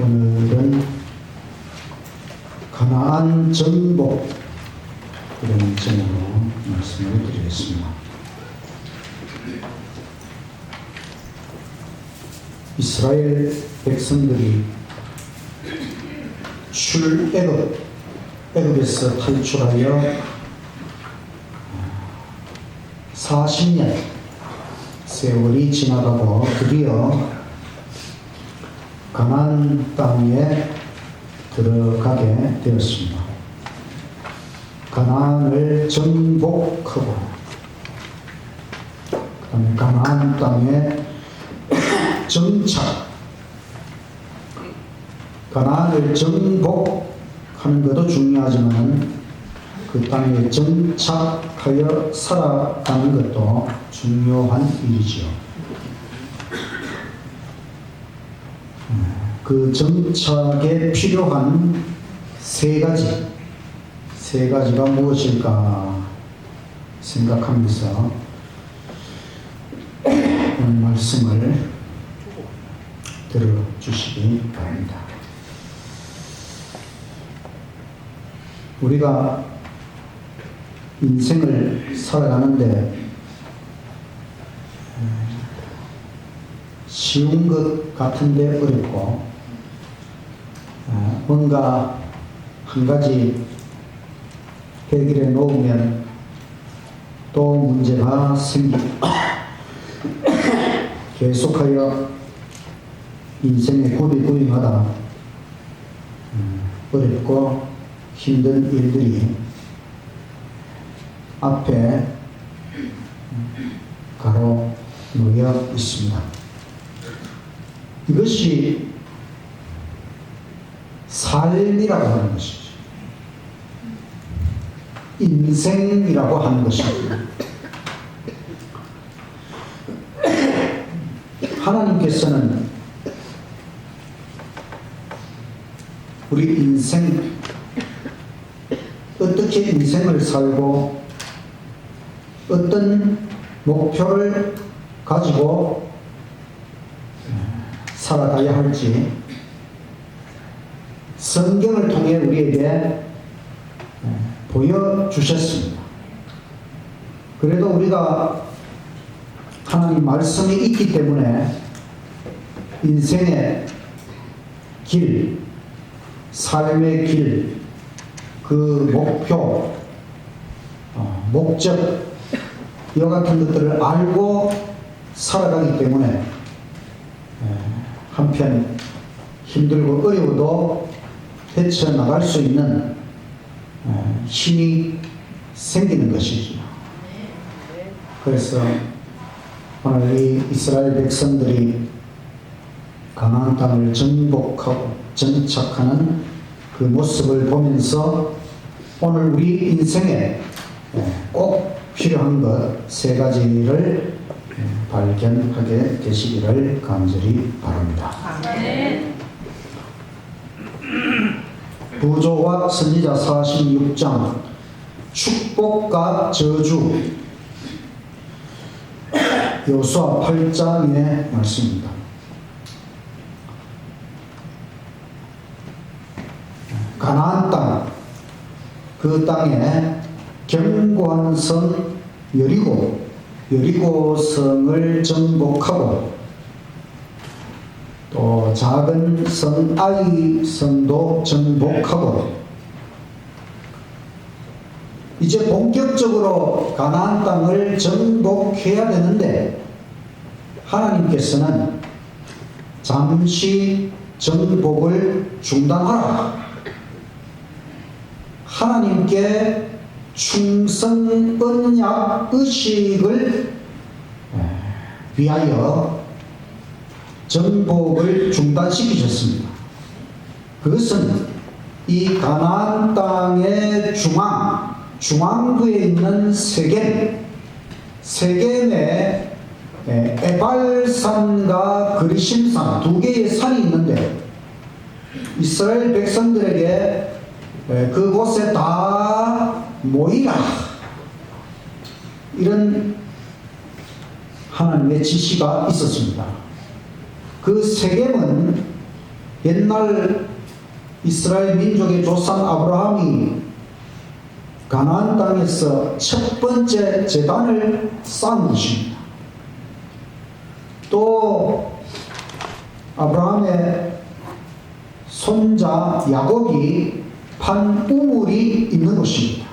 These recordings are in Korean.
오늘은 가나안 정복 이런 제목으로 말씀을 드리겠습니다. 이스라엘 백성들이 애굽에서 탈출하여 40년 세월이 지나가고 드디어 가나안 땅에 들어가게 되었습니다. 가나안을 정복하고 그다음에 가나안 땅에 정착, 가나안을 정복하는 것도 중요하지만 그 땅에 정착하여 살아가는 것도 중요한 일이지요. 그 정착에 필요한 세 가지가 무엇일까 생각하면서 오늘 말씀을 들어주시기 바랍니다. 우리가 인생을 살아가는데 쉬운 것 같은데 어렵고 뭔가 한 가지 해결해 놓으면 또 문제가 생기고 계속하여 인생의 구비구비마다 어렵고 힘든 일들이 앞에 가로놓여 있습니다. 이것이 삶이라고 하는 것이죠. 인생이라고 하는 것입니다. 하나님께서는 우리 인생, 어떻게 인생을 살고 어떤 목표를 가지고 살아가야 할지 성경을 통해 우리에게 보여주셨습니다. 그래도 우리가 하나님 말씀이 있기 때문에 인생의 길, 삶의 길, 그 목표, 목적, 이와 같은 것들을 알고 살아가기 때문에 한편 힘들고 어려워도 헤쳐나갈 수 있는 힘이 생기는 것이죠. 그래서 오늘 이 이스라엘 백성들이 가나안 땅을 정복하고 정착하는 그 모습을 보면서 오늘 우리 인생에 꼭 필요한 것 세 가지를 발견하게 되시기를 간절히 바랍니다. 부조와 선지자 46장 축복과 저주, 여호수아 8장의 말씀입니다. 가나안 땅, 그 땅에 견고한 성 여리고성을 정복하고 또 작은 성 아이성도 정복하고 이제 본격적으로 가나안 땅을 정복해야 되는데 하나님께서는 잠시 정복을 중단하라. 하나님께 충성 언약 의식을 위하여 정복을 중단시키셨습니다. 그것은 이 가나안 땅의 중앙부에 있는 세겜에 에발산과 그리심산 두 개의 산이 있는데 이스라엘 백성들에게 그곳에 다 모이라, 이런 하나님의 지시가 있었습니다. 그 세겜은 옛날 이스라엘 민족의 조상 아브라함이 가나안 땅에서 첫 번째 제단을 쌓은 것입니다. 또 아브라함의 손자 야곱이 판 우물이 있는 곳입니다.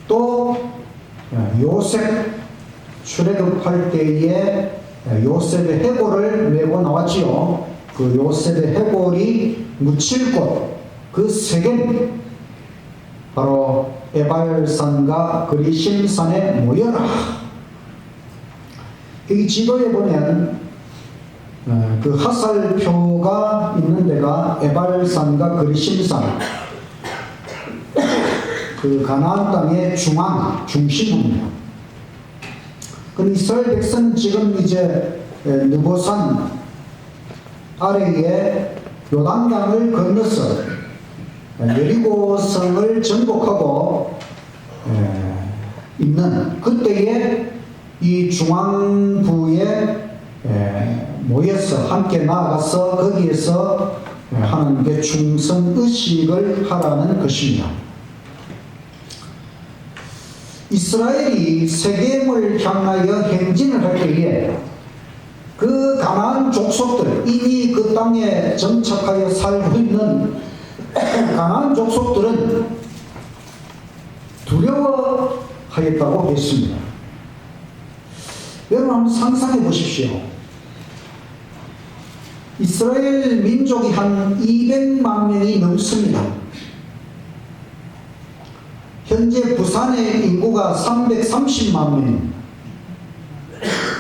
또 요셉 출애굽할 때에 요셉의 해골을 메고 나왔지요. 그 요셉의 해골이 묻힐 곳, 그 세 개는 바로 에발산과 그리심산에 모여라. 이 지도에 보면 그 화살표가 있는 데가 에발산과 그리심산, 그 가나안 땅의 중심입니다. 그 이스라엘 백성은 지금 이제 느보산 아래에 요단강을 건너서 여리고성을 정복하고 있는 그때에 이 중앙부에 모여서 함께 나아가서 거기에서 하나님께 충성의식을 하라는 것입니다. 이스라엘이 세겜을 향하여 행진을 할 때에 그 가나안 족속들, 이미 그 땅에 정착하여 살고 있는 가나안 족속들은 두려워하였다고 했습니다. 여러분 한번 상상해 보십시오. 이스라엘 민족이 한 200만 명이 넘습니다. 현재 부산의 인구가 330만 명.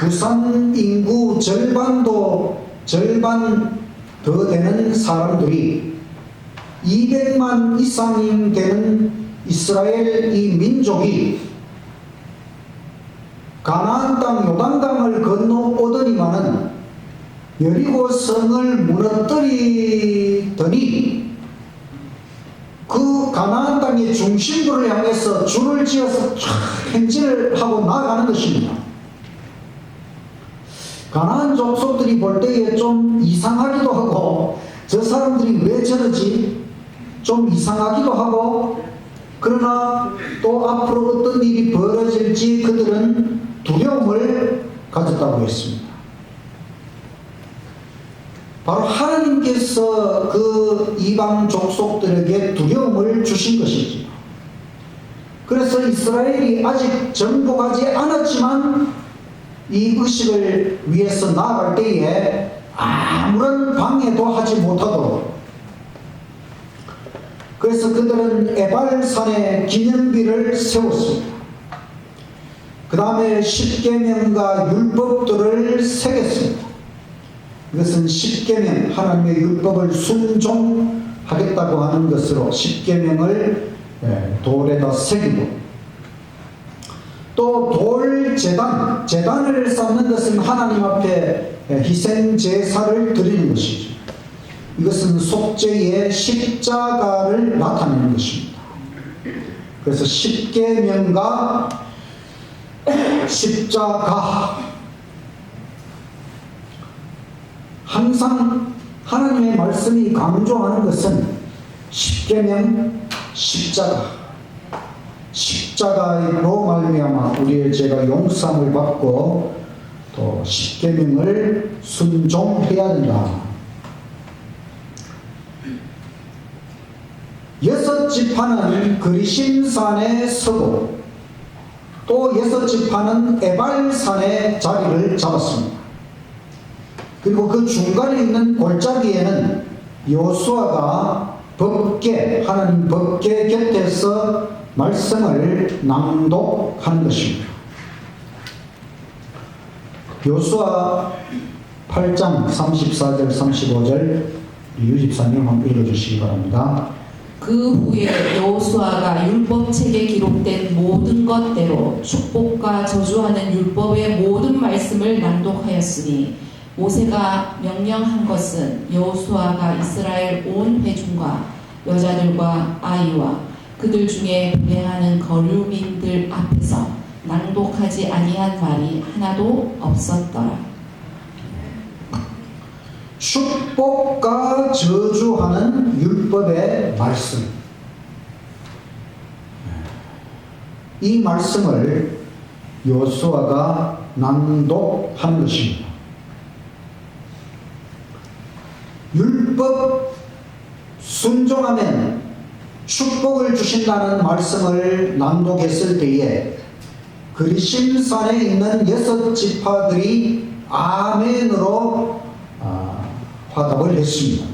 부산 인구 절반 더 되는 사람들이 200만 이상이 되는 이스라엘 이 민족이 가나안 땅 요단강을 건너오더니만은 여리고성을 무너뜨리더니 그 가나안 땅의 중심부를 향해서 줄을 지어서 쫙 행진을 하고 나아가는 것입니다. 가나안 족속들이 볼 때에 좀 이상하기도 하고, 저 사람들이 왜 저러지? 좀 이상하기도 하고, 그러나 또 앞으로 어떤 일이 벌어질지 그들은 두려움을 가졌다고 했습니다. 바로 하나님께서 그 이방 족속들에게 두려움을 주신 것이지. 그래서 이스라엘이 아직 정복하지 않았지만 이 의식을 위해서 나아갈 때에 아무런 방해도 하지 못하도록, 그래서 그들은 에발산에 기념비를 세웠습니다. 그 다음에 십계명과 율법들을 새겼습니다. 이것은 십계명, 하나님의 율법을 순종하겠다고 하는 것으로 십계명을 돌에다 새기고, 또 돌제단, 제단을 쌓는 것은 하나님 앞에 희생 제사를 드리는 것이죠. 이것은 속죄의 십자가를 나타내는 것입니다. 그래서 십계명과 십자가, 항상 하나님의 말씀이 강조하는 것은 십계명, 십자가로 말미암아 우리의 죄가 용서함을 받고 또 십계명을 순종해야 된다. 6지파는 그리심산에 서고 또 6지파는 에발산에 자리를 잡았습니다. 그리고 그 중간에 있는 골짜기에는 여호수아가 하나님 법궤 곁에서 말씀을 낭독하는 것입니다. 여호수아 8장 34절 35절 유집사님 한번 읽어주시기 바랍니다. 그 후에 여호수아가 율법책에 기록된 모든 것대로 축복과 저주하는 율법의 모든 말씀을 낭독하였으니 모세가 명령한 것은 여호수아가 이스라엘 온 회중과 여자들과 아이와 그들 중에 불행하는 거류민들 앞에서 낭독하지 아니한 말이 하나도 없었더라. 축복과 저주하는 율법의 말씀. 이 말씀을 여호수아가 낭독한 것입니다. 율법 순종하면 축복을 주신다는 말씀을 낭독했을 때에 그리심산에 있는 6지파들이 아멘으로 화답을 했습니다.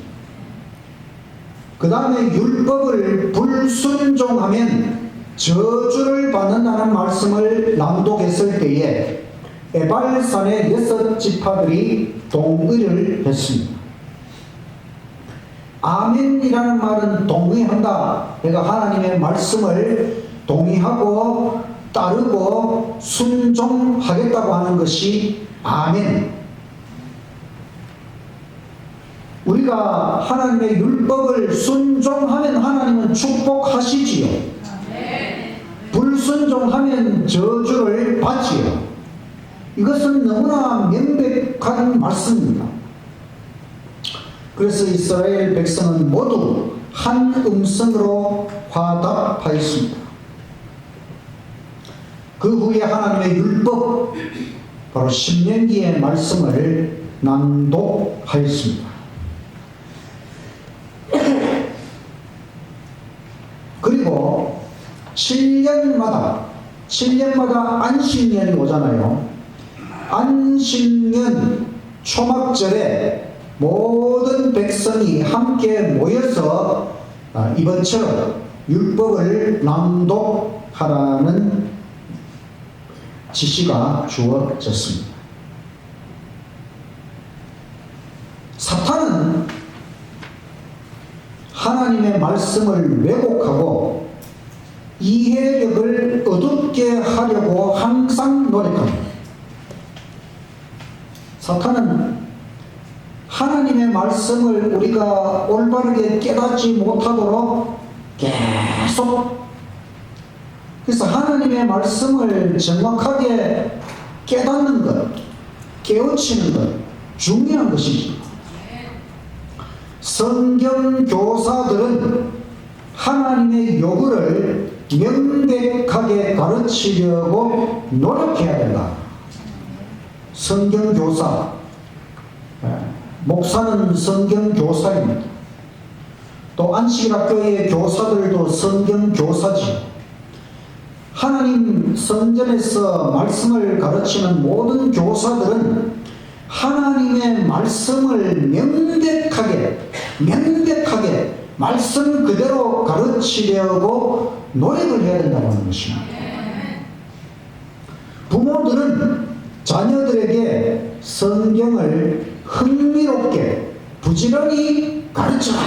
그 다음에 율법을 불순종하면 저주를 받는다는 말씀을 낭독했을 때에 에발산의 6지파들이 동의를 했습니다. 아멘이라는 말은 동의한다. 내가 하나님의 말씀을 동의하고 따르고 순종하겠다고 하는 것이 아멘. 우리가 하나님의 율법을 순종하면 하나님은 축복하시지요. 불순종하면 저주를 받지요. 이것은 너무나 명백한 말씀입니다. 그래서 이스라엘 백성은 모두 한 음성으로 화답하였습니다. 그 후에 하나님의 율법, 바로 신명기의 말씀을 낭독하였습니다. 그리고 7년마다 안식년이 오잖아요. 안식년 초막절에 모든 백성이 함께 모여서 이번처럼 율법을 낭독하라는 지시가 주어졌습니다. 사탄은 하나님의 말씀을 왜곡하고 이해력을 어둡게 하려고 항상 노력합니다. 사탄은 하나님의 말씀을 우리가 올바르게 깨닫지 못하도록 계속, 그래서 하나님의 말씀을 정확하게 깨닫는 것, 깨우치는 것, 중요한 것입니다. 성경 교사들은 하나님의 요구를 명백하게 가르치려고 노력해야 된다. 성경 교사, 목사는 성경 교사입니다. 또 안식일학교의 교사들도 성경 교사지. 하나님 성전에서 말씀을 가르치는 모든 교사들은 하나님의 말씀을 명백하게 말씀 그대로 가르치려고 노력을 해야 된다고 하는 것입니다. 부모들은 자녀들에게 성경을 흥미롭게 부지런히 가르쳐라.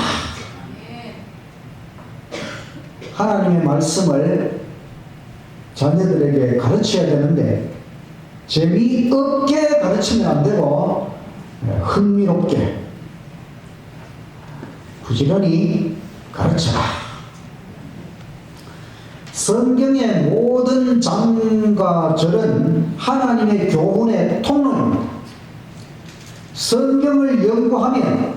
하나님의 말씀을 자녀들에게 가르쳐야 되는데 재미없게 가르치면 안 되고 흥미롭게 부지런히 가르쳐라. 성경의 모든 장과 절은 하나님의 교훈의 통로입니다. 성경을 연구하면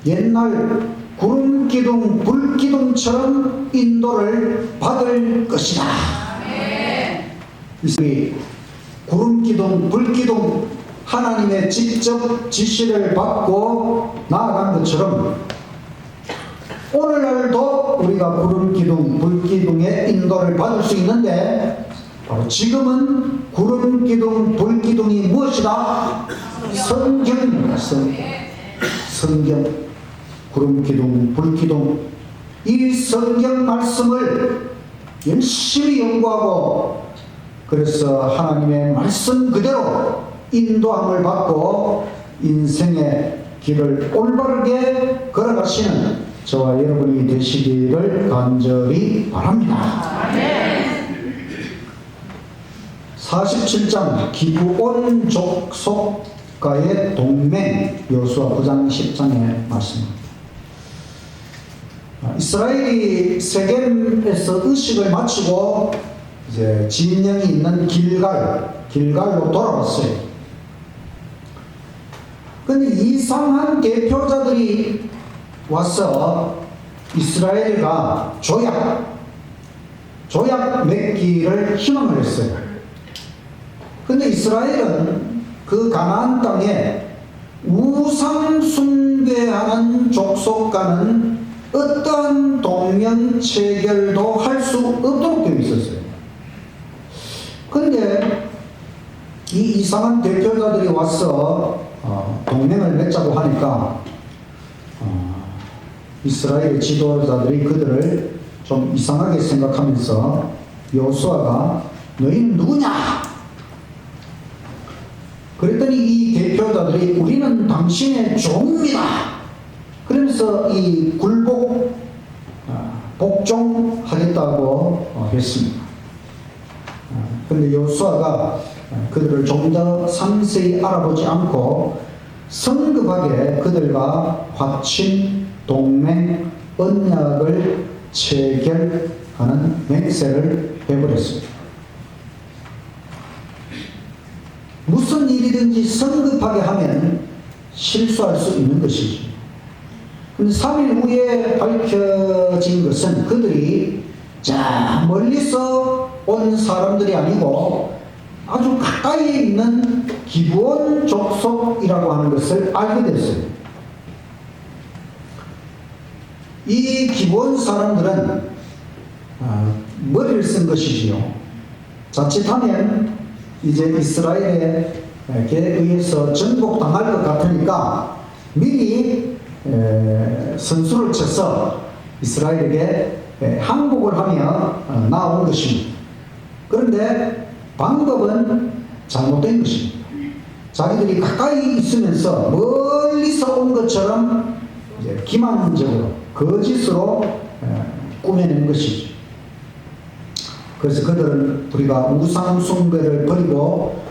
옛날 구름기둥, 불기둥처럼 인도를 받을 것이다. 이 구름기둥, 불기둥, 하나님의 직접 지시를 받고 나아간 것처럼 오늘날도 우리가 구름기둥, 불기둥의 인도를 받을 수 있는데 바로 지금은 구름기둥, 불기둥이 무엇이다? 성경입니다. 성경, 구름기둥, 불기둥, 이 성경 말씀을 열심히 연구하고 그래서 하나님의 말씀 그대로 인도함을 받고 인생의 길을 올바르게 걸어가시는 저와 여러분이 되시기를 간절히 바랍니다. 47장 기브온 족속과의 동맹, 여호수아 9장 10장의 말씀입니다. 이스라엘이 세겜에서 의식을 마치고 이제 진영이 있는 길갈로 돌아왔어요. 근데 이상한 대표자들이 와서 이스라엘과 조약 맺기를 희망을 했어요. 근데 이스라엘은 그 가나안 땅에 우상 숭배하는 족속과는 어떠한 동맹 체결도 할 수 없도록 되어 있었어요. 근데 이 이상한 대표자들이 와서 동맹을 맺자고 하니까 이스라엘의 지도자들이 그들을 좀 이상하게 생각하면서 여호수아가 너희는 누구냐? 그랬더니 이 대표자들이 우리는 당신의 종입니다. 그러면서 이 복종하겠다고 했습니다. 그런데 여호수아가 그들을 좀 더 상세히 알아보지 않고 성급하게 그들과 화친 동맹 언약을 체결하는 맹세를 해버렸습니다. 무슨 일이든지 성급하게 하면 실수할 수 있는 것이죠. 근데 3일 후에 밝혀진 것은 그들이 멀리서 온 사람들이 아니고 아주 가까이에 있는 기브온 족속이라고 하는 것을 알게 됐어요. 이 기브온 사람들은 머리를 쓴 것이지요. 자칫하면 이제 이스라엘에게 의해서 정복당할 것 같으니까 미리 선수를 쳐서 이스라엘에게 항복을 하며 나온 것입니다. 그런데 방법은 잘못된 것입니다. 자기들이 가까이 있으면서 멀리서 온 것처럼 이제 기만적으로 거짓으로 꾸며낸 것이죠. 그래서 그들은 우리가 우상 숭배를 버리고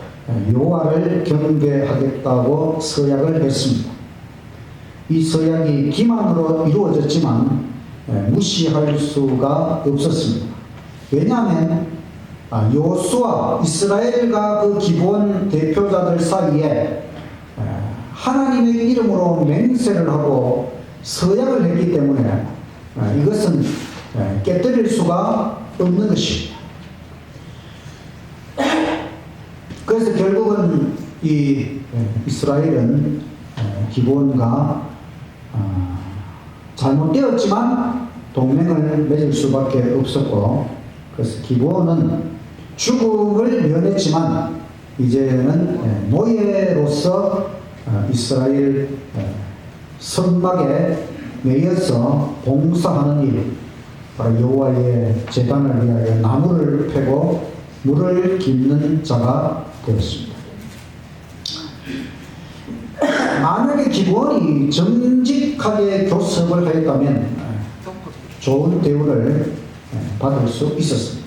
여호와를 경배하겠다고 서약을 했습니다. 이 서약이 기만으로 이루어졌지만 무시할 수가 없었습니다. 왜냐하면 여호수아 이스라엘과 그 기브온 대표자들 사이에 하나님의 이름으로 맹세를 하고 서약을 했기 때문에 이것은 깨뜨릴 수가 없는 것입니다. 그래서 결국은 이 이스라엘은 기브온과 잘못되었지만 동맹을 맺을 수밖에 없었고, 그래서 기브온은 죽음을 면했지만 이제는 노예로서 이스라엘 선막에 매여서 봉사하는 일, 바로 여호와의 제단을 위하여 나무를 패고 물을 깃는 자가 되었습니다. 만약에 기브온이 정직하게 교섭을 하였다면 좋은 대우를 받을 수 있었습니다.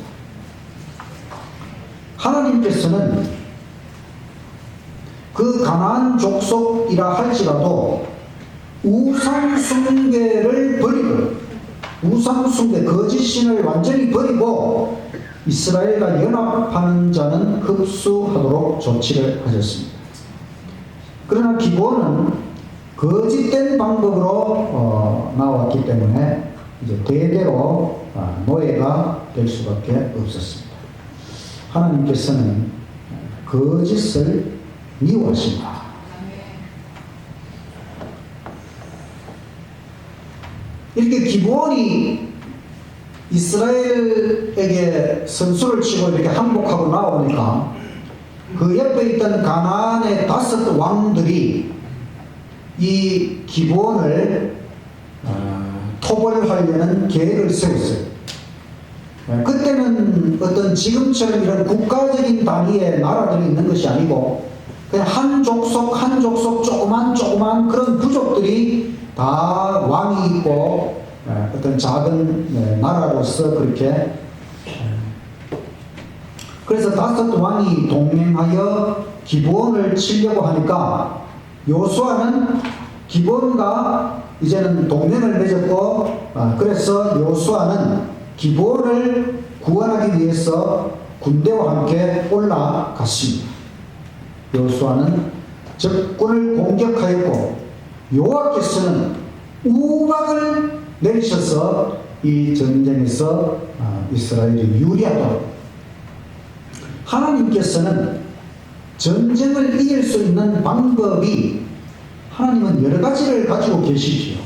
하나님께서는 그 가나안 족속이라 할지라도 우상 숭배를 버리고, 우상 숭배 거짓신을 완전히 버리고 이스라엘과 연합하는 자는 흡수하도록 조치를 하셨습니다. 그러나 기브온은 거짓된 방법으로 나왔기 때문에 이제 대대로 노예가 될 수밖에 없었습니다. 하나님께서는 거짓을 미워하십니다. 이렇게 기브온이 이스라엘에게 선수를 치고 이렇게 항복하고 나오니까 그 옆에 있던 가나안의 5 왕들이 이 기브온을 토벌하려는 계획을 세웠어요. 그때는 어떤 지금처럼 이런 국가적인 단위의 나라들이 있는 것이 아니고 그냥 한 족속 한 족속 조그만 그런 부족들이 다 왕이 있고 어떤 작은 나라로서 그렇게, 그래서 5 왕이 동맹하여 기브온을 치려고 하니까 여호수아는 기브온과 이제는 동맹을 맺었고, 그래서 여호수아는 기브온을 구원하기 위해서 군대와 함께 올라갔습니다. 여호수아는 적군을 공격하였고 여호와께서는 우박을 내리셔서 이 전쟁에서 이스라엘이 유리하도록 하나님께서는 전쟁을 이길 수 있는 방법이 하나님은 여러 가지를 가지고 계시지요.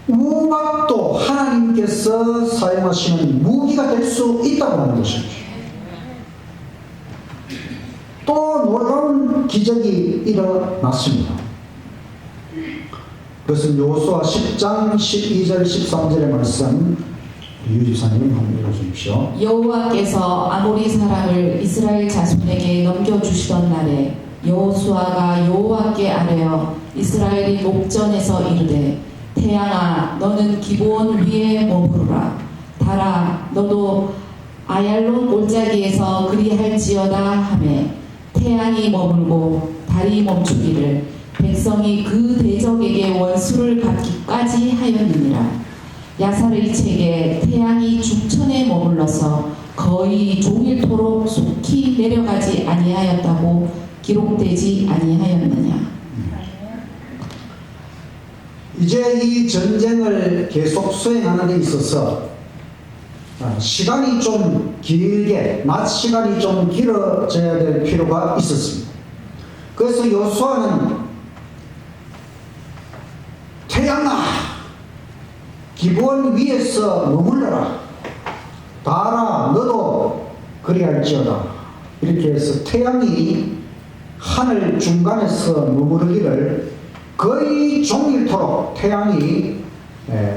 우박도 하나님께서 사용하시는 무기가 될 수 있다고 하는 것이죠. 또 놀라운 기적이 일어났습니다. 그것은 여호수아 10장 12절 13절의 말씀 유지사님 한번 읽어주십시오. 여호와께서 아모리 사람을 이스라엘 자손에게 넘겨주시던 날에 여호수아가 여호와께 아뢰어 이스라엘이 목전에서 이르되 태양아 너는 기브온 위에 머무르라 달아 너도 아얄론 골짜기에서 그리할지어다 하매 태양이 머물고 달이 멈추기를 백성이 그 대적에게 원수를 갚기까지 하였느니라. 야살의 책에 태양이 중천에 머물러서 거의 종일토록 속히 내려가지 아니하였다고 기록되지 아니하였느냐. 이제 이 전쟁을 계속 수행하는 데 있어서 시간이 좀 길게, 낮 시간이 좀 길어져야 될 필요가 있었습니다. 그래서 여호수아는 태양아 기브온 위에서 머물러라 달아 너도 그리할지어다 이렇게 해서 태양이 하늘 중간에서 머무르기를 거의 종일토록 태양이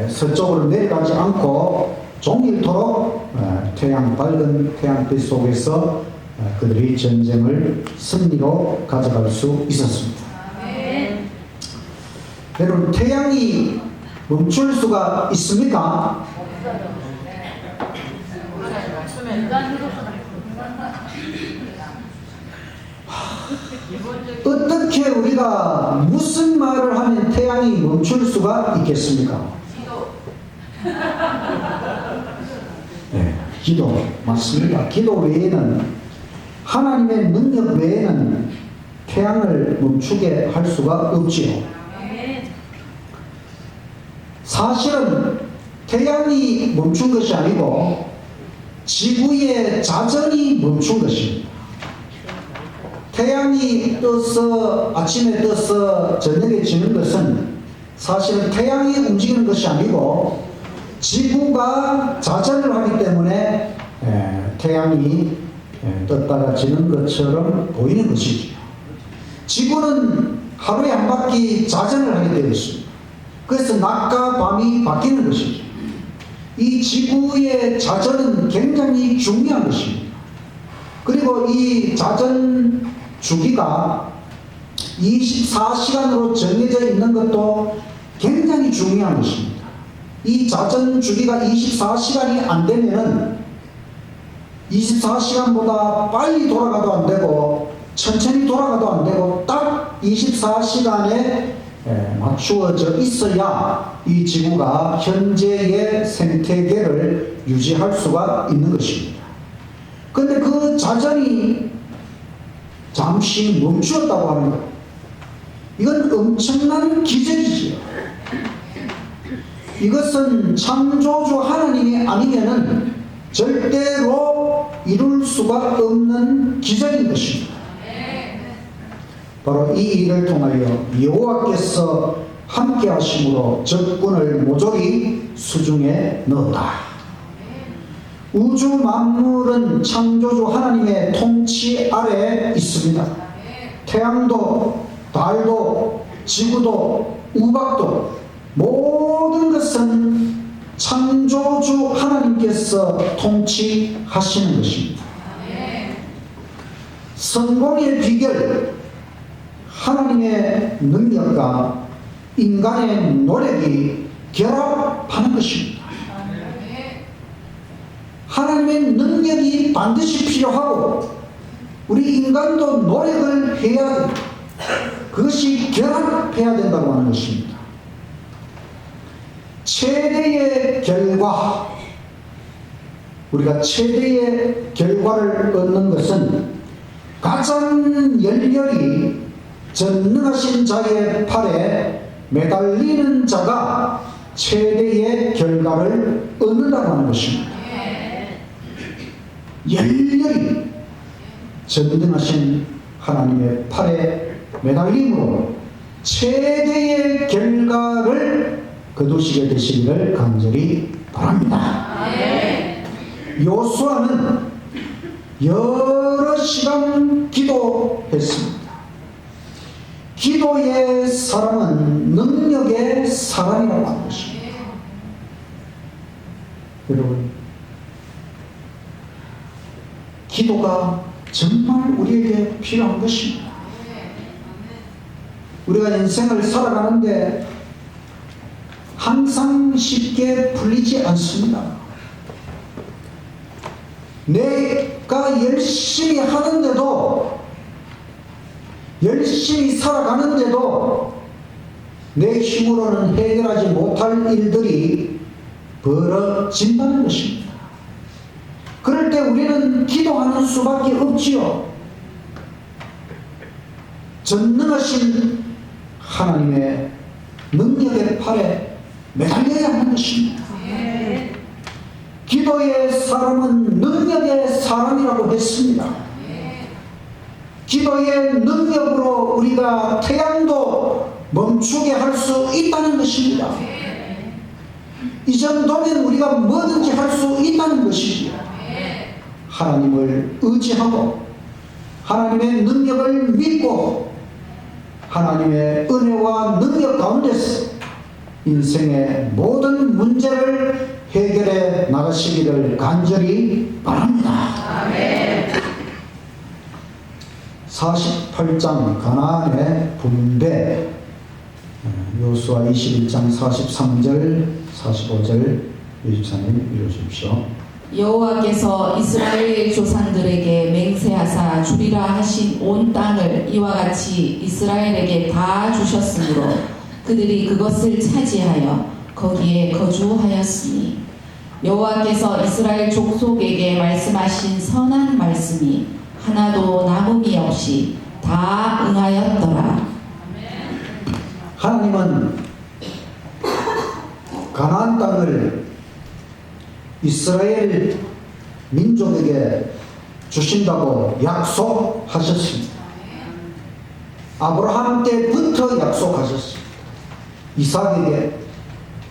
서쪽으로 내려가지 않고 종일토록 밝은 태양빛 속에서 그들이 전쟁을 승리로 가져갈 수 있었습니다. 여러분 태양이 멈출 수가 있습니까? 어떻게 우리가 무슨 말을 하면 태양이 멈출 수가 있겠습니까? 네, 기도 맞습니다. 기도 외에는 하나님의 능력 외에는 태양을 멈추게 할 수가 없지요. 사실은 태양이 멈춘 것이 아니고 지구의 자전이 멈춘 것입니다. 태양이 떠서 아침에 떠서 저녁에 지는 것은 사실은 태양이 움직이는 것이 아니고 지구가 자전을 하기 때문에 태양이 떴다가 지는 것처럼 보이는 것이죠. 지구는 하루에 한 바퀴 자전을 하게 되어 있습니다. 그래서 낮과 밤이 바뀌는 것이죠. 이 지구의 자전은 굉장히 중요한 것입니다. 그리고 이 자전 주기가 24시간으로 정해져 있는 것도 굉장히 중요한 것입니다. 이 자전 주기가 24시간이 안 되면 24시간보다 빨리 돌아가도 안 되고 천천히 돌아가도 안 되고 딱 24시간에 맞추어져 있어야 이 지구가 현재의 생태계를 유지할 수가 있는 것입니다. 그런데 그 자전이 잠시 멈추었다고 하는 것, 이건 엄청난 기적이지요. 이것은 창조주 하나님이 아니면은 절대로 이룰 수가 없는 기적인 것입니다. 바로 이 일을 통하여 여호와께서 함께 하심으로 적군을 모조리 수중에 넣었다. 우주 만물은 창조주 하나님의 통치 아래에 있습니다. 태양도 달도 지구도 우박도 모든 것은 창조주 하나님께서 통치하시는 것입니다. 성공의 비결, 하나님의 능력과 인간의 노력이 결합하는 것입니다. 하나님의 능력이 반드시 필요하고 우리 인간도 노력을 해야 됩니다. 그것이 결합해야 된다고 하는 것입니다. 최대의 결과, 우리가 최대의 결과를 얻는 것은 가장 열렬히 전능하신 자의 팔에 매달리는 자가 최대의 결과를 얻는다고 하는 것입니다. 열렬히 전능하신 하나님의 팔에 매달림으로 최대의 결과를 거두시게 되시기를 간절히 바랍니다. 요수아는 여러 시간 기도했습니다. 기도의 사람은 능력의 사람이라고 하는 것입니다. 여러분, 기도가 정말 우리에게 필요한 것입니다. 우리가 인생을 살아가는데 항상 쉽게 풀리지 않습니다. 내가 열심히 하는데도, 열심히 살아가는데도 내 힘으로는 해결하지 못할 일들이 벌어진다는 것입니다. 그럴 때 우리는 기도하는 수밖에 없지요. 전능하신 하나님의 능력의 팔에 매달려야 하는 것입니다. 기도의 사람은 능력의 사람이라고 했습니다. 기도의 능력으로 우리가 태양도 멈추게 할 수 있다는 것입니다. 이 정도면 우리가 뭐든지 할 수 있다는 것입니다. 하나님을 의지하고 하나님의 능력을 믿고 하나님의 은혜와 능력 가운데서 인생의 모든 문제를 해결해 나가시기를 간절히 바랍니다. 48장 가나안의 분배, 여호수아 21장 43절 45절 23일 읽어주십시오. 여호와께서 이스라엘 조상들에게 맹세하사 주리라 하신 온 땅을 이와 같이 이스라엘에게 다 주셨으므로 그들이 그것을 차지하여 거기에 거주하였으니 여호와께서 이스라엘 족속에게 말씀하신 선한 말씀이 하나도 남음이 없이 다 응하였더라. 하나님은 가나안 땅을 이스라엘 민족에게 주신다고 약속하셨습니다. 아브라함 때부터 약속하셨습니다. 이삭에게,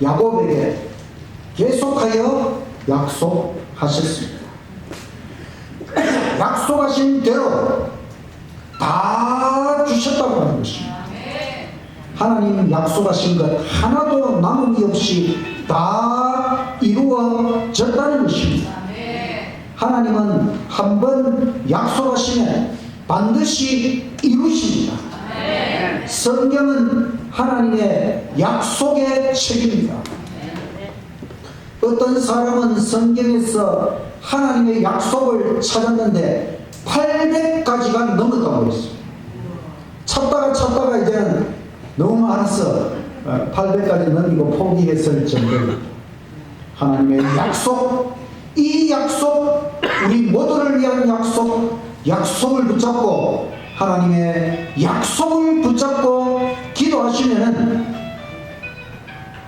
야곱에게 계속하여 약속하셨습니다. 약속하신 대로 다 주셨다고 하는 것입니다. 하나님 약속하신 것 하나도 남음이 없이 다 이루어졌다는 것입니다. 하나님은 한번 약속하시면 반드시 이루십니다. 성경은 하나님의 약속의 책입니다. 어떤 사람은 성경에서 하나님의 약속을 찾았는데 800가지가 넘었다고 했어요. 찾다가 이제는 너무 많아서 800가지 넘기고 포기했을 정도로 하나님의 약속, 이 약속, 우리 모두를 위한 약속을 붙잡고 하나님의 약속을 붙잡고 기도하시면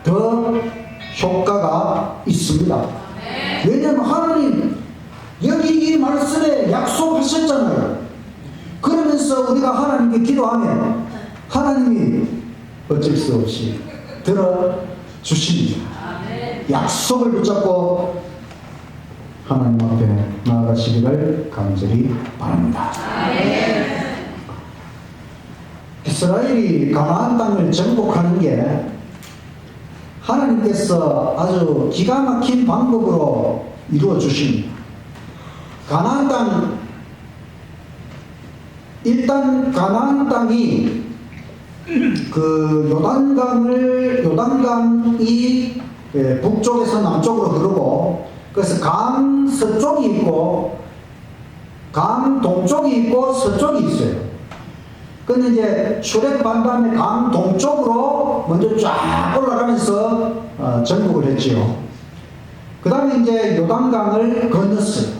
더 효과가 있습니다. 왜냐하면 하나님 여기 이 말씀에 약속하셨잖아요. 그러면서 우리가 하나님께 기도하면 하나님이 어쩔 수 없이 들어주십니다. 약속을 붙잡고 하나님 앞에 나아가시기를 간절히 바랍니다. 이스라엘이 가나안 땅을 정복하는 게 하나님께서 아주 기가 막힌 방법으로 이루어 주십니다. 가나안 땅, 일단 가나안 땅이 그 요단강이 북쪽에서 남쪽으로 흐르고, 그래서 강 서쪽이 있고 강 동쪽이 있고 서쪽이 있어요. 근데 이제 출애굽한 다음에 강 동쪽으로 먼저 쫙 올라가면서 정복을 했지요. 그 다음에 이제 요단강을 건넜어요.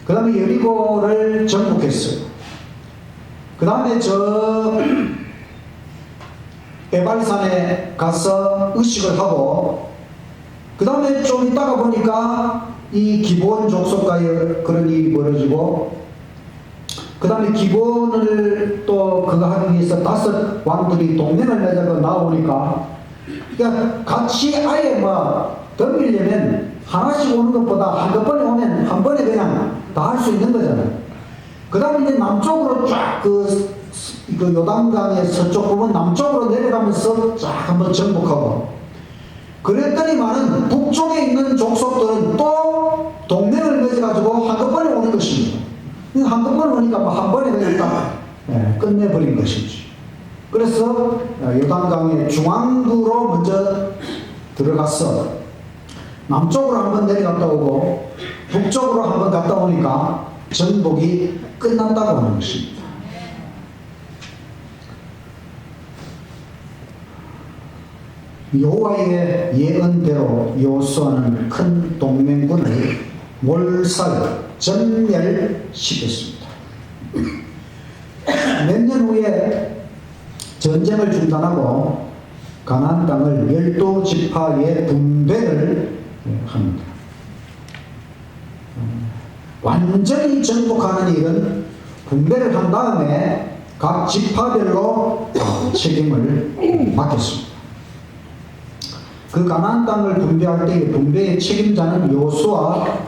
그 다음에 여리고를 정복했어요. 그 다음에 저 에발산에 가서 의식을 하고, 그 다음에 좀 있다가 보니까 이 기브온 족속과의 그런 일이 벌어지고, 그 다음에 기브온을 또 그거 하기 위해서 5 왕들이 동맹을 맺어서 나오니까, 그러니까 같이 아예 뭐 덤비려면 하나씩 오는 것보다 한꺼번에 오면 한 번에 그냥 다 할 수 있는 거잖아요. 그 다음에 이제 남쪽으로 쫙 그 요단강의 서쪽 부분 남쪽으로 내려가면서 쫙 한번 정복하고, 그랬더니만은 북쪽에 있는 족속들은 또 동맹을 맺어가지고 한꺼번에 오는 것입니다. 한꺼번에 오니까 뭐 한 번에 그냥 딱 끝내버린 것이지. 그래서 요단강의 중앙부로 먼저 들어갔어. 남쪽으로 한번 내려갔다 오고 북쪽으로 한번 갔다 오니까 정복이 끝난다고 하는 것입니다. 여호와의 예언대로 여호수아는 큰 동맹군을 몰살 전멸시켰습니다. 몇 년 후에 전쟁을 중단하고 가나안 땅을 12지파의 분배를 합니다. 완전히 정복하는 일은 분배를 한 다음에 각 지파별로 책임을 맡겼습니다. 그 가나안 땅을 분배할 때 분배의 책임자는 여호수아,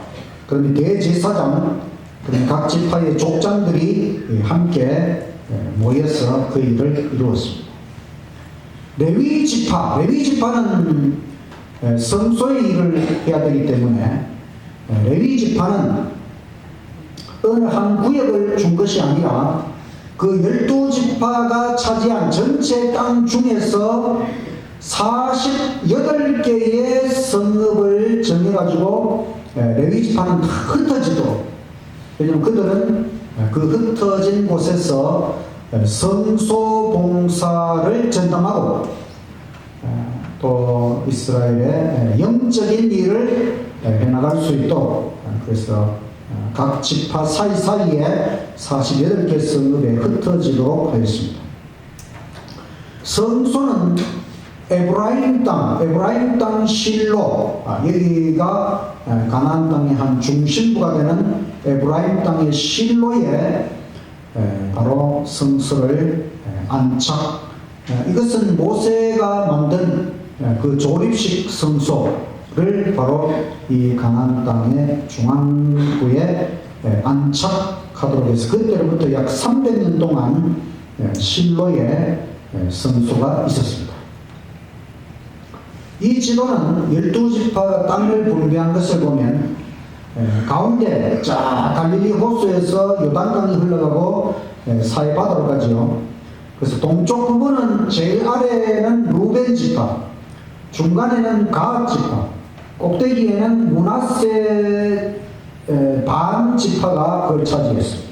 그다음에 대제사장, 그다음에 각 지파의 족장들이 함께 모여서 그 일을 이루었습니다. 레위 지파는 성소의 일을 해야 되기 때문에 레위 지파는 어느 한 구역을 준 것이 아니라 그 12지파가 차지한 전체 땅 중에서 48개의 성읍을 정해가지고 레위 지파는 다 흩어지도록, 왜냐하면 그들은 그 흩어진 곳에서 성소 봉사를 전담하고 또 이스라엘의 영적인 일을 해나갈 수 있도록, 그래서 각 지파 사이사이에 48개 성읍에 흩어지도록 하였습니다. 성소는 에브라임 땅 실로, 여기가 가나안 땅의 한 중심부가 되는 에브라임 땅의 실로에 바로 성소를 안착, 이것은 모세가 만든 그 조립식 성소를 바로 이 가나안 땅의 중앙부에 안착하도록 해서 그때로부터 약 300년 동안 실로에 성소가 있었습니다. 이 지도는 12지파 땅을 분배한 것을 보면 가운데 쫙 갈릴리 호수에서 요단강이 흘러가고 사해 바다로 가죠. 그래서 동쪽 부분은 제일 아래에는 루벤 지파, 중간에는 가앗 지파, 꼭대기에는 므낫세 반 지파가 그걸 차지했습니다.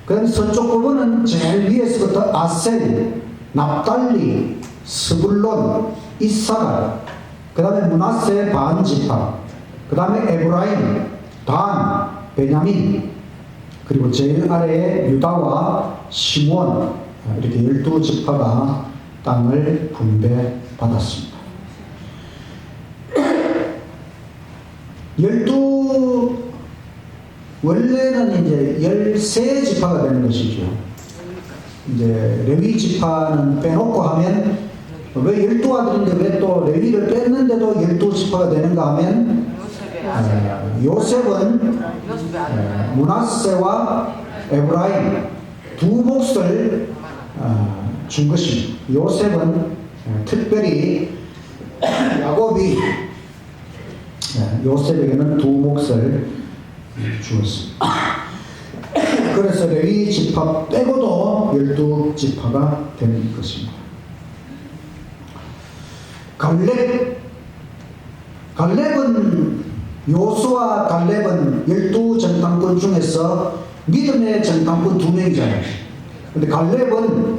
그다음 서쪽 부분은 제일 위에서부터 아셀, 납달리, 스불론, 이사갈, 그 다음에 므낫세 반 지파, 그 다음에 에브라임, 단, 베냐민, 그리고 제일 아래에 유다와 시몬, 이렇게 12지파가 땅을 분배받았습니다. 12, 원래는 이제 13지파가 되는 것이죠. 이제 레위 지파는 빼놓고 하면, 왜 12아들인데 왜 또 레위를 뺐는데도 12지파가 되는가 하면, 요셉은 므낫세와 에브라임 두 몫을 준 것입니다. 요셉은 특별히 야곱이 요셉에게는 두 몫을 주었습니다. 그래서 레위 지파 빼고도 12지파가 되는 것입니다. 갈렙은 요수와 갈렙은 12정탐꾼 중에서 믿음의 정탐꾼 2명이잖아요. 근데 갈렙은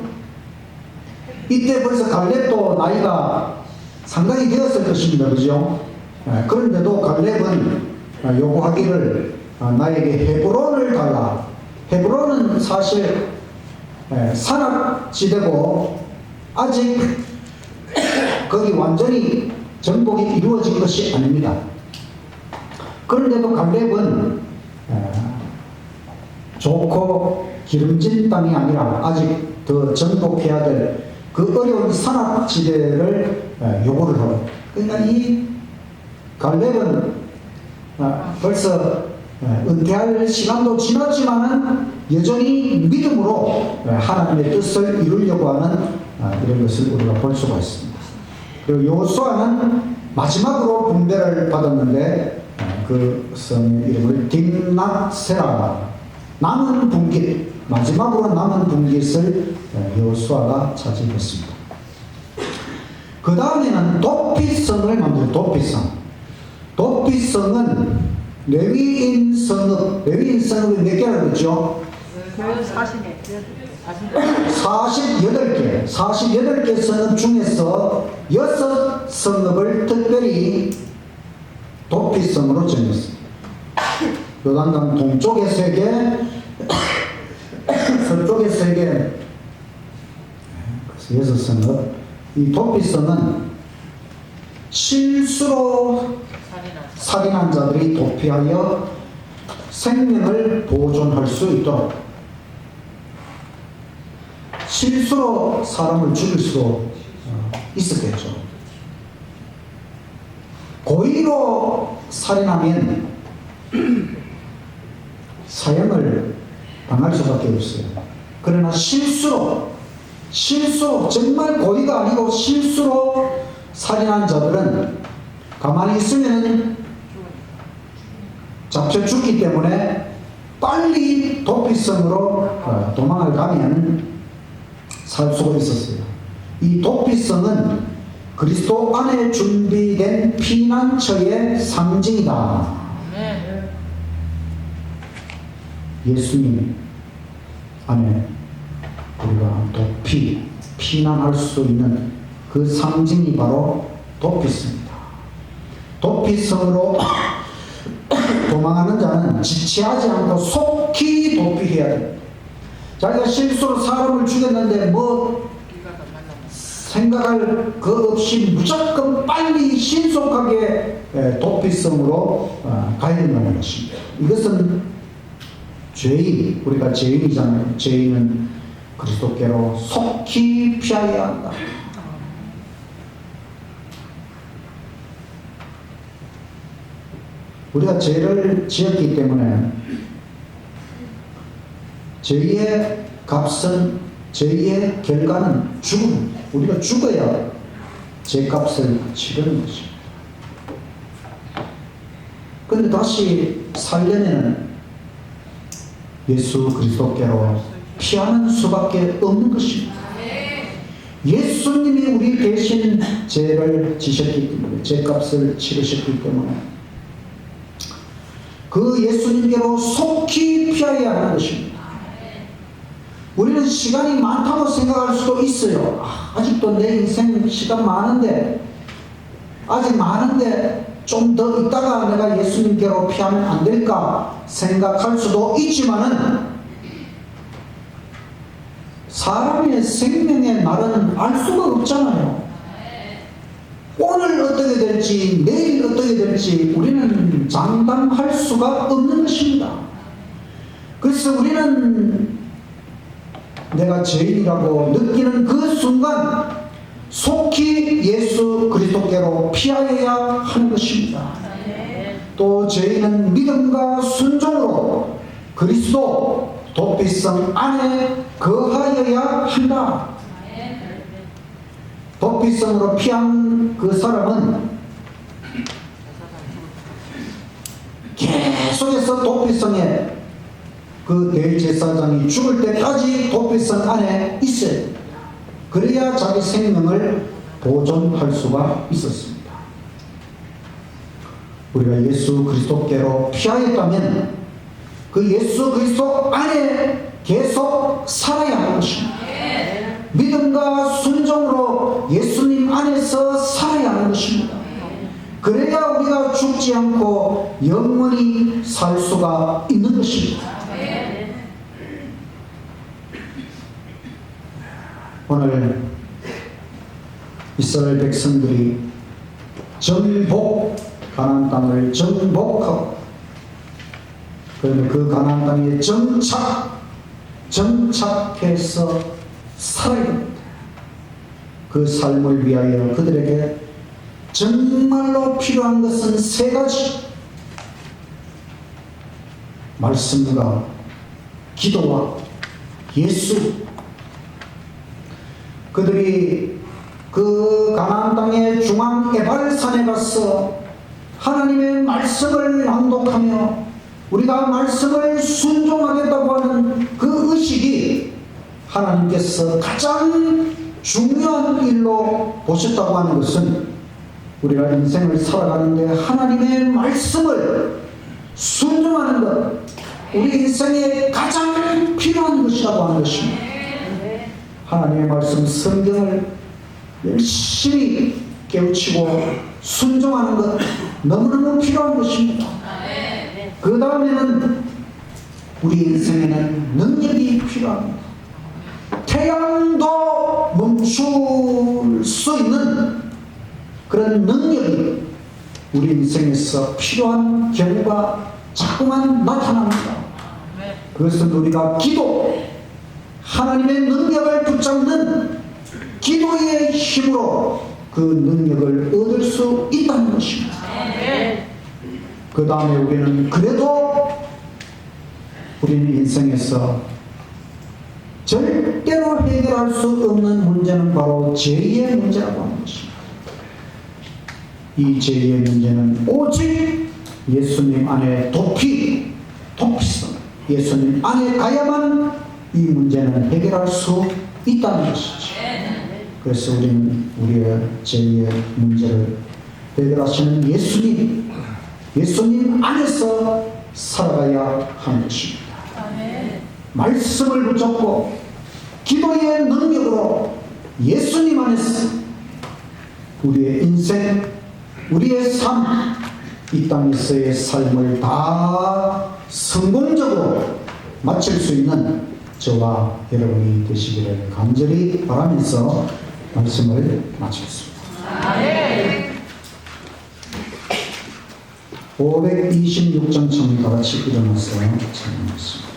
이때 벌써 갈렙도 나이가 상당히 되었을 것입니다. 그죠? 그런데도 갈렙은 요구하기를 나에게 헤브론을 달라. 헤브론은 사실 산악지대고 아직 거기 완전히 정복이 이루어진 것이 아닙니다. 그런데도 갈렙은 좋고 기름진 땅이 아니라 아직 더 정복해야 될 그 어려운 산악지대를 요구를 하고, 그러니까 이 갈렙은 벌써 은퇴할 시간도 지났지만은 여전히 믿음으로 하나님의 뜻을 이루려고 하는 이런 것을 우리가 볼 수가 있습니다. 그리고 여호수아는 마지막으로 분배를 받았는데 그 성의 이름을 딥낫세라, 남은 분깃, 마지막으로 남은 분깃을 여호수아가 차지했습니다. 그 다음에는 도피성을 만들어. 도피성은 레위인 성읍, 레위인 성읍이 몇 개라고 그랬죠? 48개 성읍 중에서 6성읍을 특별히 도피성으로 정했습니다. 요단강 동쪽에 3개, 서쪽에 3개, 그래서 6성읍. 이 도피성은 실수로 살인한 자들이 도피하여 생명을 보존할 수 있도록, 실수로 사람을 죽일 수도 있었겠죠. 고의로 살인하면 사형을 당할 수밖에 없어요. 그러나 실수로 정말 고의가 아니고 실수로 살인한 자들은 가만히 있으면 잡혀 죽기 때문에 빨리 도피성으로 도망을 가면 살 수가 있었어요. 이 도피성은 그리스도 안에 준비된 피난처의 상징이다. 예수님 안에 우리가 피난할 수 있는 그 상징이 바로 도피성입니다. 도피성으로 도망하는 자는 지체하지 않고 속히 도피해야 됩니다. 자기가 실수로 사람을 죽였는데 생각할 그 없이 무조건 빨리 신속하게 도피성으로 가야 된다는 것입니다. 이것은 우리가 죄인이잖아요. 죄인은 그리스도께로 속히 피하여야 한다. 우리가 죄를 지었기 때문에 죄의 값은, 죄의 결과는 죽음. 우리가 죽어야 죄값을 치르는 것입니다. 그런데 다시 살려면 예수 그리스도께로 피하는 수밖에 없는 것입니다. 예수님이 우리 대신 죄를 지셨기 때문에, 죄값을 치르셨기 때문에 그 예수님께로 속히 피하여야 하는 것입니다. 우리는 시간이 많다고 생각할 수도 있어요. 아직도 내 인생 시간 많은데, 아직 많은데 좀 더 있다가 내가 예수님께로 피하면 안 될까 생각할 수도 있지만은, 사람의 생명의 날은 알 수가 없잖아요. 오늘 어떻게 될지, 내일 어떻게 될지 우리는 장담할 수가 없는 것입니다. 그래서 우리는 내가 죄인이라고 느끼는 그 순간 속히 예수 그리스도께로 피하여야 하는 것입니다. 또 죄인은 믿음과 순종으로 그리스도 도피성 안에 거하여야 한다. 도피성으로 피한 그 사람은 계속해서 도피성에, 그 대제사장이 죽을 때까지 도피성 안에 있어야 됩니다. 그래야 자기 생명을 보존할 수가 있었습니다. 우리가 예수 그리스도께로 피하였다면 그 예수 그리스도 안에 계속 살아야 하는 것입니다. 믿음과 순종으로 예수님 안에서 살아야 하는 것입니다. 그래야 우리가 죽지 않고 영원히 살 수가 있는 것입니다. 오늘 이스라엘 백성들이 가나안 땅을 정복하고 그러면 그 가나안 땅에 정착해서 살아야 됩니다. 그 삶을 위하여 그들에게 정말로 필요한 것은 세 가지: 말씀과 기도와 예수. 그들이 그 가나안 땅의 중앙 에발산에 가서 하나님의 말씀을 낭독하며 우리가 말씀을 순종하겠다고 하는 그 의식이 하나님께서 가장 중요한 일로 보셨다고 하는 것은 우리가 인생을 살아가는데 하나님의 말씀을 순종하는 것, 우리 인생에 가장 필요한 것이라고 하는 것입니다. 하나님의 말씀 성경을 열심히 깨우치고 순종하는 것 너무너무 필요한 것입니다. 그 다음에는 우리 인생에는 능력이 필요합니다. 태양도 멈출 수 있는 그런 능력이 우리 인생에서 필요한 경우가 자꾸만 나타납니다. 그것은 우리가 기도, 하나님의 능력을 붙잡는 기도의 힘으로 그 능력을 얻을 수 있다는 것입니다. 그 다음에 우리는 그래도 우리는 인생에서 절대로 해결할 수 없는 문제는 바로 죄의 문제라고 하는 것입니다. 이 죄의 문제는 오직 예수님 안에 도피성, 예수님 안에 가야만 이 문제는 해결할 수 있다는 것이죠. 그래서 우리는 우리의 죄의 문제를 해결하시는 예수님 안에서 살아가야 하는 것입니다. 말씀을 붙잡고 기도의 능력으로 예수님 안에서 우리의 인생, 우리의 삶, 이 땅에서의 삶을 다 성공적으로 마칠 수 있는 저와 여러분이 되시기를 간절히 바라면서 말씀을 마치겠습니다. 526장 다 같이 일어나서 찬양하겠습니다.